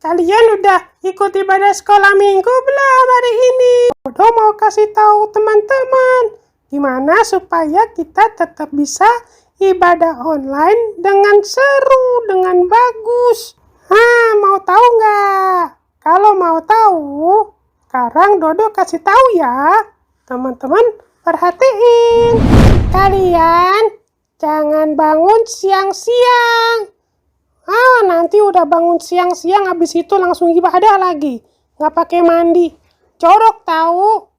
Kalian udah ikut ibadah sekolah minggu belum hari ini? Udah mau kasih tahu teman-teman gimana supaya kita tetap bisa ibadah online dengan seru, dengan bagus. Mau tahu nggak? Kalau mau tahu, sekarang Dodo kasih tahu ya. Teman-teman perhatiin. Kalian jangan bangun siang-siang. Nanti udah bangun siang-siang, habis itu langsung ibadah lagi. Nggak pakai mandi. Jorok tahu.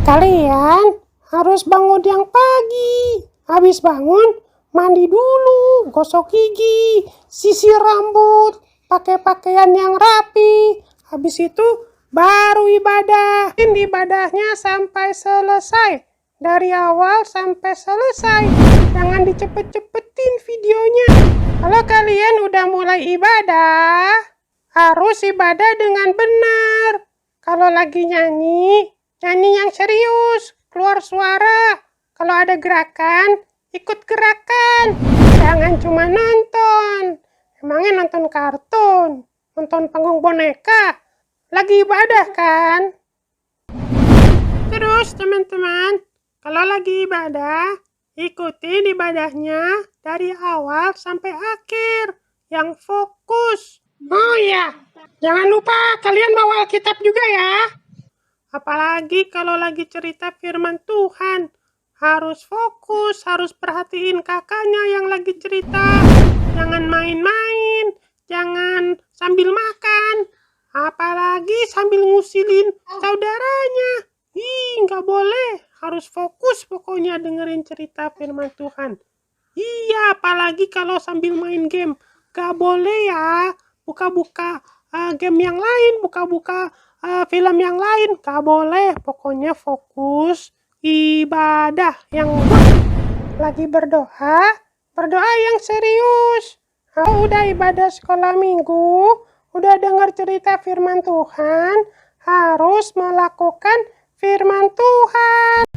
Kalian harus bangun yang pagi. Habis bangun, mandi dulu, gosok gigi, sisir rambut, pakai pakaian yang rapi. Habis itu baru ibadah. Ibadahnya sampai selesai. Dari awal sampai selesai. Jangan dicepet-cepetin videonya. Kalau kalian udah mulai ibadah, harus ibadah dengan benar. Kalau lagi nyanyi, nyanyi yang serius, keluar suara. Kalau ada gerakan, ikut gerakan. Jangan cuma nonton. Emangnya nonton kartun, nonton panggung boneka. Lagi ibadah kan? Terus teman-teman, kalau lagi ibadah, ikutin ibadahnya dari awal sampai akhir, yang fokus. Oh iya, jangan lupa kalian bawa Alkitab juga ya. Apalagi kalau lagi cerita firman Tuhan, harus fokus, harus perhatiin kakaknya yang lagi cerita. Jangan main-main, jangan sambil makan, apalagi sambil ngusilin saudaranya. Nggak boleh, harus fokus pokoknya dengerin cerita firman Tuhan. Iya, apalagi kalau sambil main game. Nggak boleh ya, buka-buka game yang lain, buka-buka film yang lain. Nggak boleh, pokoknya fokus ibadah yang lagi berdoa, berdoa yang serius. Udah ibadah sekolah minggu, udah dengar cerita firman Tuhan, harus melakukan firman Tuhan.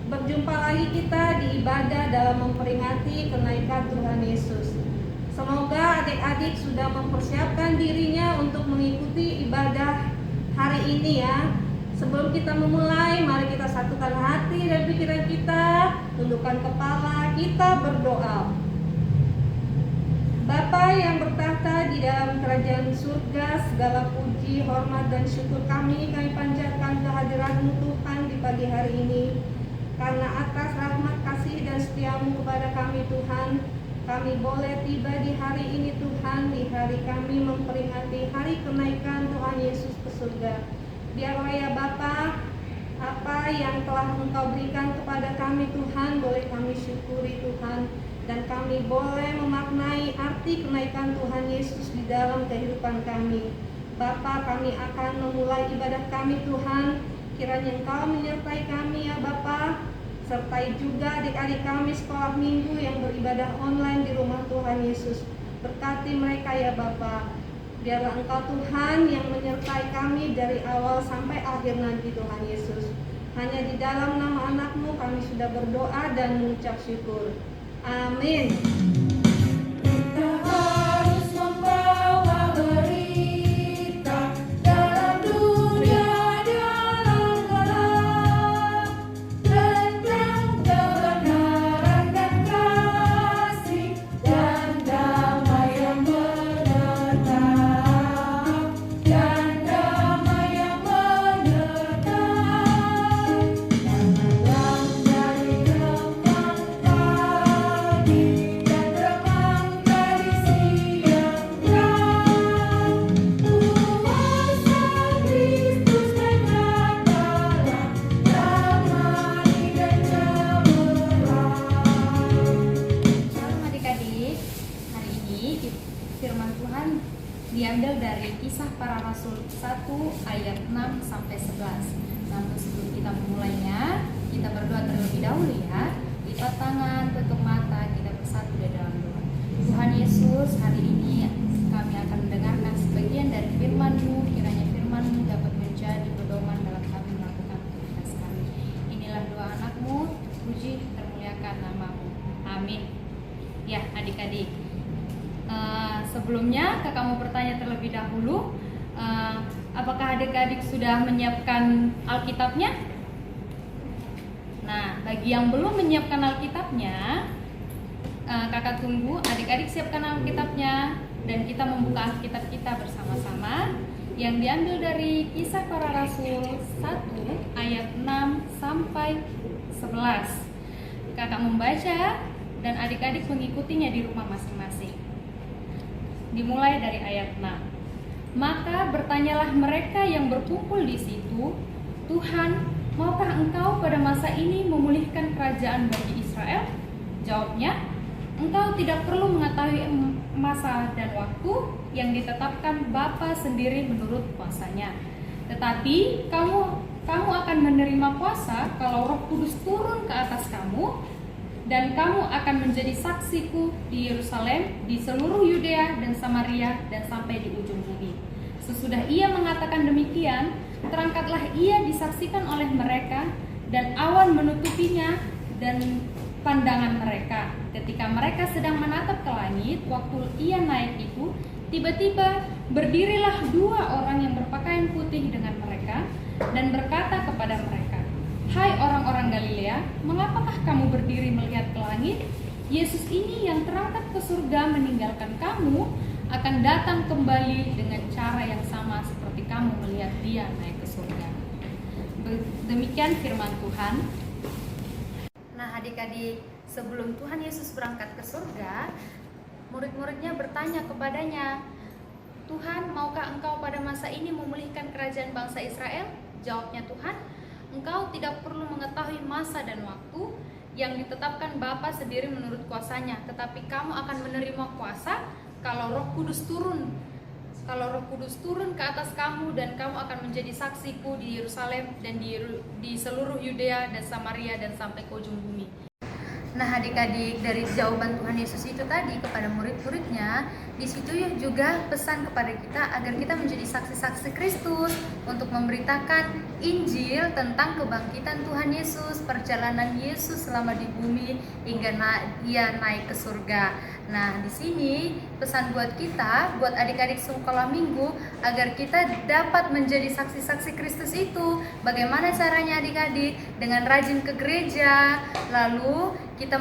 Berjumpa lagi kita di ibadah dalam memperingati kenaikan Tuhan Yesus. Semoga adik-adik sudah mempersiapkan dirinya untuk mengikuti ibadah hari ini ya. Sebelum kita memulai, mari kita satukan hati dan pikiran kita, tundukkan kepala, kita berdoa. Bapa yang bertahta di dalam kerajaan surga, segala puji, hormat, dan syukur kami panjatkan kehadiran-Mu Tuhan di pagi hari ini. Karena atas rahmat kasih dan setiamu kepada kami Tuhan, kami boleh tiba di hari ini Tuhan, di hari kami memperingati hari kenaikan Tuhan Yesus ke surga. Biarlah ya Bapa, apa yang telah Engkau berikan kepada kami Tuhan, boleh kami syukuri Tuhan, dan kami boleh memaknai arti kenaikan Tuhan Yesus di dalam kehidupan kami. Bapa, kami akan memulai ibadah kami Tuhan. Kiranya Engkau menyertai kami ya Bapa. Sertai juga adik-adik kami sekolah minggu yang beribadah online di rumah Tuhan Yesus. Berkati mereka ya Bapa. Biarlah Engkau Tuhan yang menyertai kami dari awal sampai akhir nanti Tuhan Yesus. Hanya di dalam nama anak-Mu kami sudah berdoa dan mengucap syukur. Amin. Kita harus membawa berita dalam dunia dalam gelap, tentang kebenaran dan kasih dan damai yang menetap, dan damai yang menetap. Janganlah dari kembang pagi dan remang dari siang terang. Kuasa Kristus menyatakan damai dan cemerlang. Shalom adik-adik, hari ini firman Tuhan diambil dari Kisah Para Rasul 1 ayat 6 sampai 11. Namun sebelum kita memulainya, kita berdoa terlebih dahulu ya. Lipat tangan, tutup mata, kita bersatu di dalam doa. Tuhan Yesus, hari ini kami akan mendengarkan sebagian dari firman-Mu. Kiranya firman-Mu dapat menjadi pedoman dalam kami melakukan aktivitas kami. Inilah doa anak-Mu, puji termuliakan nama-Mu. Amin. Ya adik-adik, sebelumnya kakak mau bertanya terlebih dahulu, apakah adik-adik sudah menyiapkan Alkitabnya? Nah, bagi yang belum menyiapkan Alkitabnya, kakak tunggu adik-adik siapkan Alkitabnya dan kita membuka Alkitab kita bersama-sama yang diambil dari Kisah Para Rasul 1 ayat 6 sampai 11. Kakak membaca dan adik-adik mengikutinya di rumah masing-masing. Dimulai dari ayat 6. Maka bertanyalah mereka yang berkumpul di situ, Tuhan, maukah Engkau pada masa ini memulihkan kerajaan bagi Israel? Jawabnya, Engkau tidak perlu mengetahui masa dan waktu yang ditetapkan Bapa sendiri menurut kuasanya. Tetapi kamu akan menerima kuasa kalau Roh Kudus turun ke atas kamu, dan kamu akan menjadi saksiku di Yerusalem, di seluruh Yudea dan Samaria, dan sampai di ujung bumi. Sesudah ia mengatakan demikian, terangkatlah ia disaksikan oleh mereka, dan awan menutupinya dan pandangan mereka. Ketika mereka sedang menatap ke langit, waktu ia naik itu, tiba-tiba berdirilah dua orang yang berpakaian putih dengan mereka, dan berkata kepada mereka, Hai orang-orang Galilea, mengapakah kamu berdiri melihat ke langit? Yesus ini yang terangkat ke surga meninggalkan kamu akan datang kembali dengan cara yang sama seperti kamu melihat dia naik ke surga. Demikian firman Tuhan. Nah adik-adik, sebelum Tuhan Yesus berangkat ke surga, murid-muridnya bertanya kepadanya, Tuhan, maukah Engkau pada masa ini memulihkan kerajaan bangsa Israel? Jawabnya Tuhan, Engkau tidak perlu mengetahui masa dan waktu yang ditetapkan Bapa sendiri menurut kuasanya, tetapi kamu akan menerima kuasa kalau Roh Kudus turun. Kalau Roh Kudus turun ke atas kamu, dan kamu akan menjadi saksiku di Yerusalem dan di seluruh Yudea dan Samaria dan sampai ke ujung bumi. Nah adik-adik, dari jawaban Tuhan Yesus itu tadi kepada murid-muridnya, di situ juga pesan kepada kita agar kita menjadi saksi-saksi Kristus untuk memberitakan Injil tentang kebangkitan Tuhan Yesus, perjalanan Yesus selama di bumi hingga ia naik ke surga. Nah, di sini pesan buat kita, buat adik-adik sekolah minggu, agar kita dapat menjadi saksi-saksi Kristus itu. Bagaimana caranya adik-adik? Dengan rajin ke gereja, lalu kita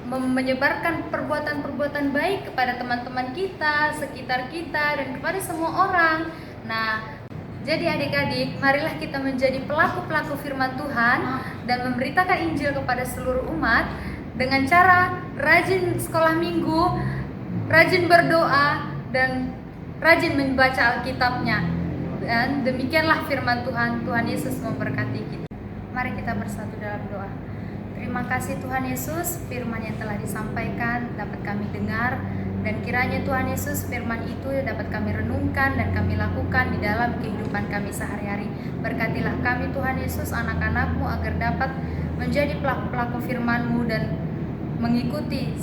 menyebarkan perbuatan-perbuatan baik kepada teman-teman kita, sekitar kita, dan kepada semua orang. Nah, jadi adik-adik, marilah kita menjadi pelaku-pelaku firman Tuhan dan memberitakan Injil kepada seluruh umat dengan cara rajin sekolah minggu, rajin berdoa, dan rajin membaca Alkitabnya. Dan demikianlah firman Tuhan. Tuhan Yesus memberkati kita. Mari kita bersatu dalam doa. Terima kasih Tuhan Yesus, firman yang telah disampaikan dapat kami dengar Dan kiranya Tuhan Yesus firman itu dapat kami renungkan dan kami lakukan di dalam kehidupan kami sehari-hari. Berkatilah kami Tuhan Yesus, anak-anak-Mu, agar dapat menjadi pelaku-pelaku firman-Mu dan mengikuti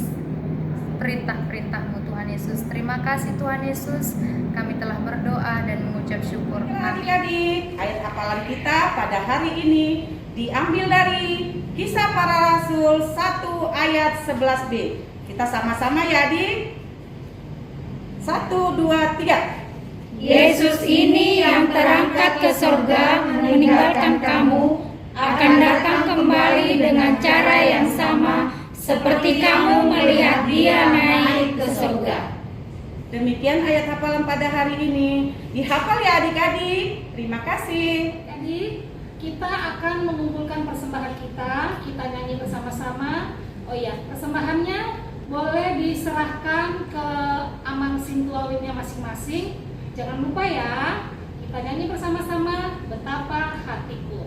perintah-perintah-Mu Tuhan Yesus. Terima kasih Tuhan Yesus, kami telah berdoa dan mengucap syukur. Adik-adik, ayat hafalan kita pada hari ini diambil dari Kisah Para Rasul 1 ayat 11b. Kita sama-sama ya adik. 1, 2, 3. Yesus ini yang terangkat ke sorga meninggalkan kamu akan datang kembali dengan cara yang sama seperti kamu melihat dia naik ke sorga. Demikian ayat hafalan pada hari ini. Dihafal ya adik-adik. Terima kasih. Jadi kita akan mengumpulkan persembahan kita nyanyi bersama-sama. Oh iya, persembahannya boleh diserahkan ke Amang Sintuawinnya masing-masing. Jangan lupa ya, kita nyanyi bersama-sama Betapa Hatiku.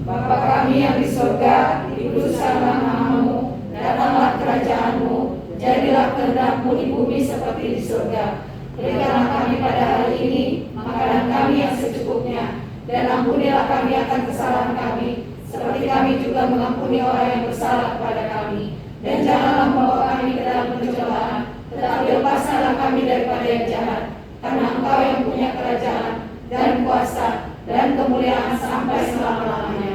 Bapa kami yang di sorga, dikuduskanlah namamu, datanglah kerajaanmu, jadilah kehendak-Mu di bumi seperti di sorga. Berikanlah kami pada hari ini makanan kami yang secukupnya, dan ampunilah kami akan kesalahan kami, seperti kami juga mengampuni orang yang bersalah kepada kami. Dan janganlah membawa kami ke dalam pencobaan, tetapi lepaskanlah kami daripada yang jahat, karena Engkau yang punya kerajaan, dan kuasa, dan kemuliaan sampai selama-lamanya.